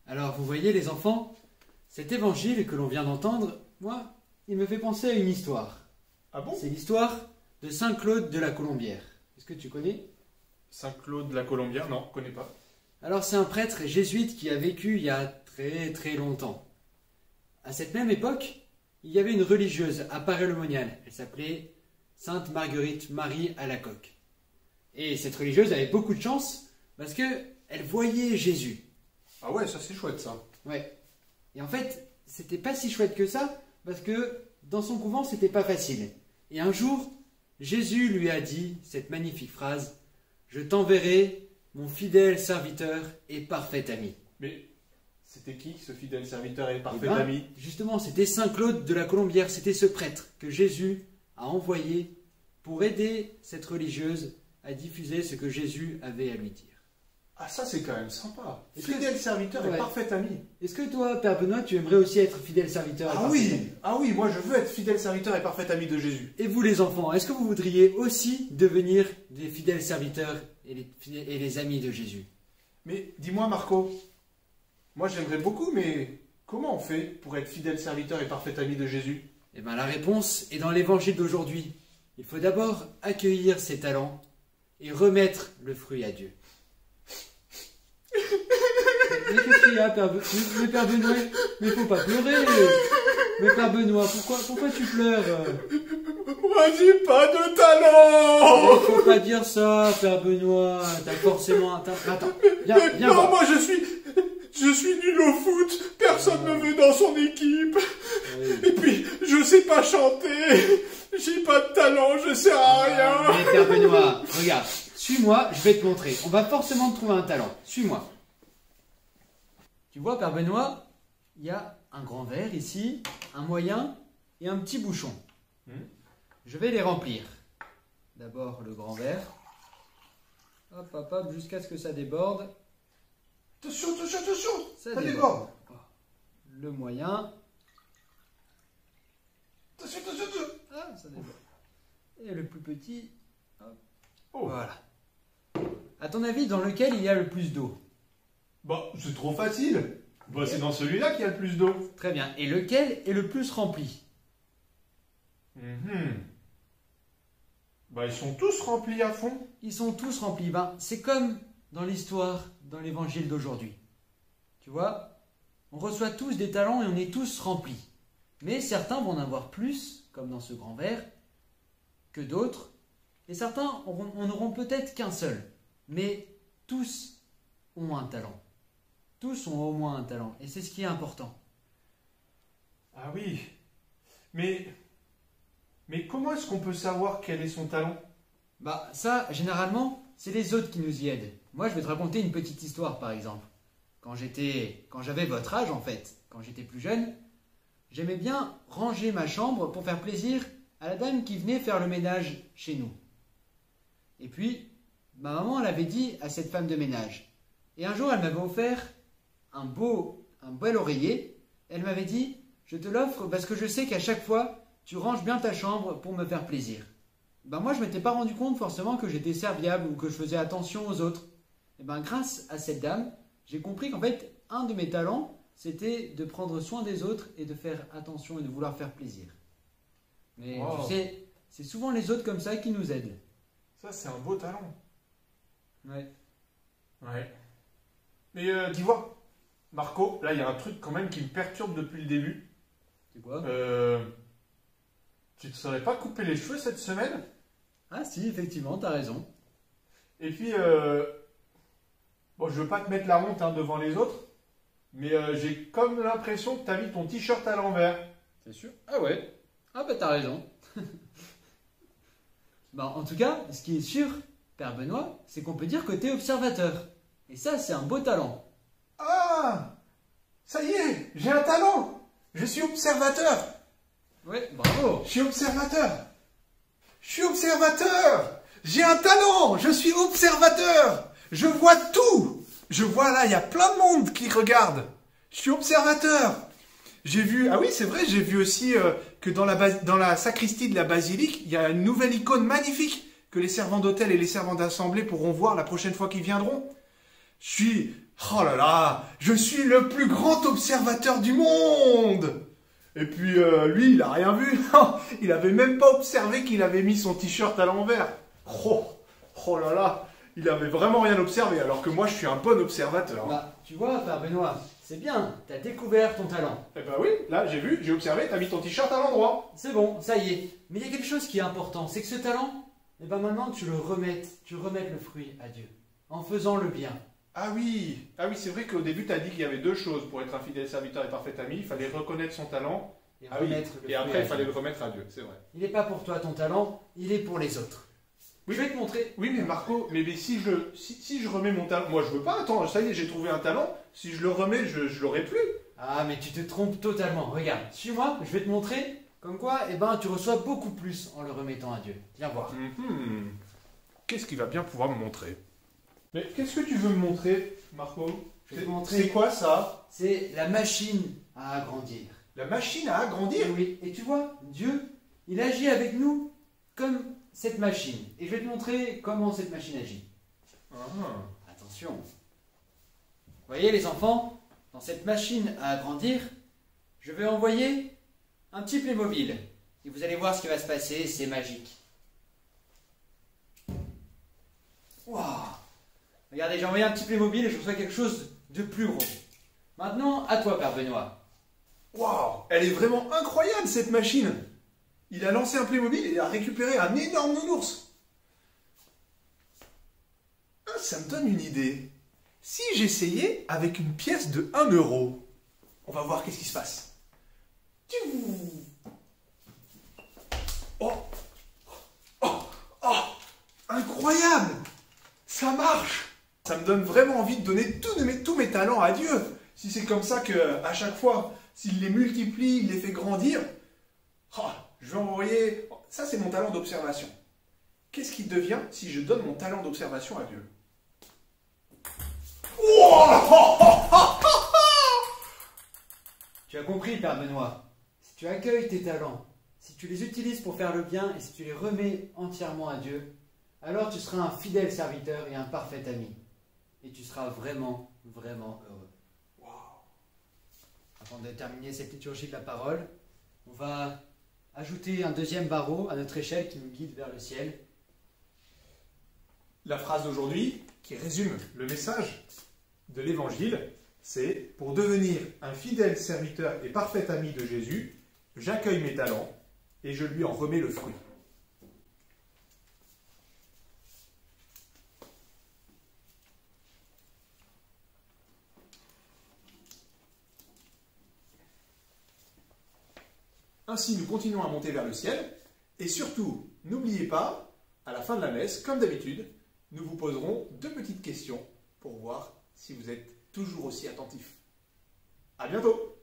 Alors, vous voyez les enfants, cet évangile que l'on vient d'entendre, moi, il me fait penser à une histoire. Ah bon? C'est l'histoire de Saint Claude de la Colombière. Est-ce que tu connais? Saint-Claude de la Colombière? Non, je connais pas. Alors, c'est un prêtre jésuite qui a vécu il y a très très longtemps. À cette même époque, il y avait une religieuse à Paray-le-Monial. Elle s'appelait Sainte Marguerite Marie Alacoque. Et cette religieuse avait beaucoup de chance parce qu'elle voyait Jésus. Ah ouais, ça c'est chouette ça. Ouais. Et en fait, c'était pas si chouette que ça parce que dans son couvent, c'était pas facile. Et un jour, Jésus lui a dit cette magnifique phrase: Je t'enverrai mon fidèle serviteur et parfait ami. Mais c'était qui ce fidèle serviteur et Eh parfait ben, ami? justement, c'était Saint Claude de la Colombière, c'était ce prêtre que Jésus a envoyé pour aider cette religieuse à diffuser ce que Jésus avait à lui dire. Ah ça c'est quand même sympa. Est-ce que- Fidèle serviteur Ouais. et parfait ami. Est-ce que toi, Père Benoît, tu aimerais aussi être fidèle serviteur et Ah parfait oui, ami? ah oui, moi je veux être fidèle serviteur et parfait ami de Jésus. Et vous les enfants, est-ce que vous voudriez aussi devenir des fidèles serviteurs et les amis de Jésus? Mais dis-moi Marco, moi j'aimerais beaucoup, mais comment on fait pour être fidèle serviteur et parfait ami de Jésus? Eh bien, la réponse est dans l'évangile d'aujourd'hui. Il faut d'abord accueillir ses talents et remettre le fruit à Dieu. Mais qu'est-ce qu'il y a, mais Père Benoît? Mais faut pas pleurer. Mais Père Benoît, pourquoi tu pleures? Moi j'ai pas de talent. Faut pas dire ça, Père Benoît. T'as forcément un talent. Attends, viens Non, voir. moi je suis nul au foot, personne ne me veut dans son équipe. Oui. Et puis, je sais pas chanter, j'ai pas de talent, je sers à rien. Mais Père Benoît, regarde, suis-moi, je vais te montrer. On va forcément te trouver un talent. Suis-moi. Tu vois, Père Benoît, il y a un grand verre ici, un moyen et un petit bouchon. Je vais les remplir. D'abord le grand verre. Hop, hop, hop, jusqu'à ce que ça déborde. Attention, attention, attention, Ça ça déborde. déborde. Le moyen. Attention, attention, attention. Ah, ça déborde. Et le plus petit. Hop. Oh. Voilà. À ton avis, dans lequel il y a le plus d'eau? Bah, c'est trop facile. Bah, c'est dans celui-là qu'il y a le plus d'eau. Très bien. Et lequel est le plus rempli? Bah, ils sont tous remplis à fond. Ils sont tous remplis. Ben, c'est comme dans l'histoire, dans l'évangile d'aujourd'hui. Tu vois, on reçoit tous des talents et on est tous remplis. Mais certains vont en avoir plus, comme dans ce grand verre, que d'autres. Et certains en auront peut-être qu'un seul. Mais tous ont un talent. Tous ont au moins un talent. Et c'est ce qui est important. Ah oui. Mais comment est-ce qu'on peut savoir quel est son talent? Bah ça, généralement, c'est les autres qui nous y aident. Moi, je vais te raconter une petite histoire, par exemple. Quand j'avais votre âge, en fait, quand j'étais plus jeune, j'aimais bien ranger ma chambre pour faire plaisir à la dame qui venait faire le ménage chez nous. Et puis, ma maman, elle avait dit à cette femme de ménage. Et un jour, elle m'avait offert un bel oreiller. Elle m'avait dit, je te l'offre parce que je sais qu'à chaque fois, tu ranges bien ta chambre pour me faire plaisir. Ben moi, je ne m'étais pas rendu compte forcément que j'étais serviable ou que je faisais attention aux autres. Et ben grâce à cette dame, j'ai compris qu'en fait, un de mes talents, c'était de prendre soin des autres et de faire attention et de vouloir faire plaisir. Mais Wow. tu sais, c'est souvent les autres comme ça qui nous aident. Ça, c'est un beau talent. Ouais. Ouais. Mais tu vois, Marco, là, il y a un truc quand même qui me perturbe depuis le début. C'est quoi? Tu te serais pas coupé les cheveux cette semaine? Ah si, effectivement, t'as raison. Et puis, bon, je veux pas te mettre la honte hein, devant les autres, mais j'ai comme l'impression que tu as mis ton t-shirt à l'envers. C'est sûr? Ah ouais. Ah bah t'as raison. Bah, en tout cas, ce qui est sûr, Père Benoît, c'est qu'on peut dire que t'es observateur. Et ça, c'est un beau talent. Ah! Ça y est, j'ai un talent! Je suis observateur! Ouais, bravo. Je suis observateur! Je suis observateur! J'ai un talent! Je suis observateur! Je vois tout! Je vois là, il y a plein de monde qui regarde! Je suis observateur! J'ai vu, ah oui, c'est vrai, j'ai vu aussi que dans la sacristie de la basilique, il y a une nouvelle icône magnifique que les servants d'hôtel et les servants d'assemblée pourront voir la prochaine fois qu'ils viendront. Je suis Oh là là, je suis le plus grand observateur du monde. Et puis lui, il a rien vu. Il avait même pas observé qu'il avait mis son t-shirt à l'envers. Oh là là, il avait vraiment rien observé, alors que moi, je suis un bon observateur. Bah, tu vois, Père Benoît, c'est bien, t'as découvert ton talent. Eh ben oui, là, j'ai vu, j'ai observé, t'as mis ton t-shirt à l'endroit. C'est bon, ça y est. Mais il y a quelque chose qui est important, c'est que ce talent, eh ben maintenant tu remettes le fruit à Dieu, en faisant le bien. Ah oui, c'est vrai qu'au début, tu as dit qu'il y avait deux choses pour être un fidèle serviteur et parfait ami. Il fallait reconnaître son talent. Et, Ah oui. remettre le Et fruit après, à il fallait Dieu. le remettre à Dieu, c'est vrai. Il n'est pas pour toi ton talent, il est pour les autres. Oui. Je vais te montrer. Oui, mais Marco, mais si je remets mon talent... Moi, je veux pas, attends, ça y est, j'ai trouvé un talent. Si je le remets, je l'aurai plus. Ah, mais tu te trompes totalement. Regarde, suis-moi, je vais te montrer. Comme quoi, eh ben, tu reçois beaucoup plus en le remettant à Dieu. Viens voir. Qu'est-ce qu'il va bien pouvoir me montrer? Mais qu'est-ce que tu veux me montrer, Marco? Je vais te montrer. C'est quoi ça? C'est la machine à agrandir. La machine à agrandir? Oui, et tu vois, Dieu, il agit avec nous comme cette machine. Et je vais te montrer comment cette machine agit. Attention. Vous voyez les enfants, dans cette machine à agrandir, je vais envoyer un petit Playmobil. Et vous allez voir ce qui va se passer, c'est magique. Waouh! Regardez, j'ai envoyé un petit Playmobil et je reçois quelque chose de plus gros. Maintenant, à toi, Père Benoît. Waouh, elle est vraiment incroyable cette machine. Il a lancé un Playmobil et il a récupéré un énorme nounours. Ah, ça me donne une idée. Si j'essayais avec une pièce de 1 euro, on va voir qu'est-ce qui se passe. Oh, oh, incroyable. Ça marche. Ça me donne vraiment envie de donner tous mes talents à Dieu. Si c'est comme ça que à chaque fois, s'il les multiplie, il les fait grandir, je vais envoyer... Ça, c'est mon talent d'observation. Qu'est-ce qui devient si je donne mon talent d'observation à Dieu? Tu as compris, Père Benoît. Si tu accueilles tes talents, si tu les utilises pour faire le bien et si tu les remets entièrement à Dieu, alors tu seras un fidèle serviteur et un parfait ami. Et tu seras vraiment, vraiment heureux. Avant de terminer cette liturgie de la parole, on va ajouter un deuxième barreau à notre échelle qui nous guide vers le ciel. La phrase d'aujourd'hui, qui résume le message de l'Évangile, c'est « Pour devenir un fidèle serviteur et parfait ami de Jésus, j'accueille mes talents et je lui en remets le fruit. » Ainsi, nous continuons à monter vers le ciel. Et surtout, n'oubliez pas, à la fin de la messe, comme d'habitude, nous vous poserons 2 petites questions pour voir si vous êtes toujours aussi attentifs. À bientôt!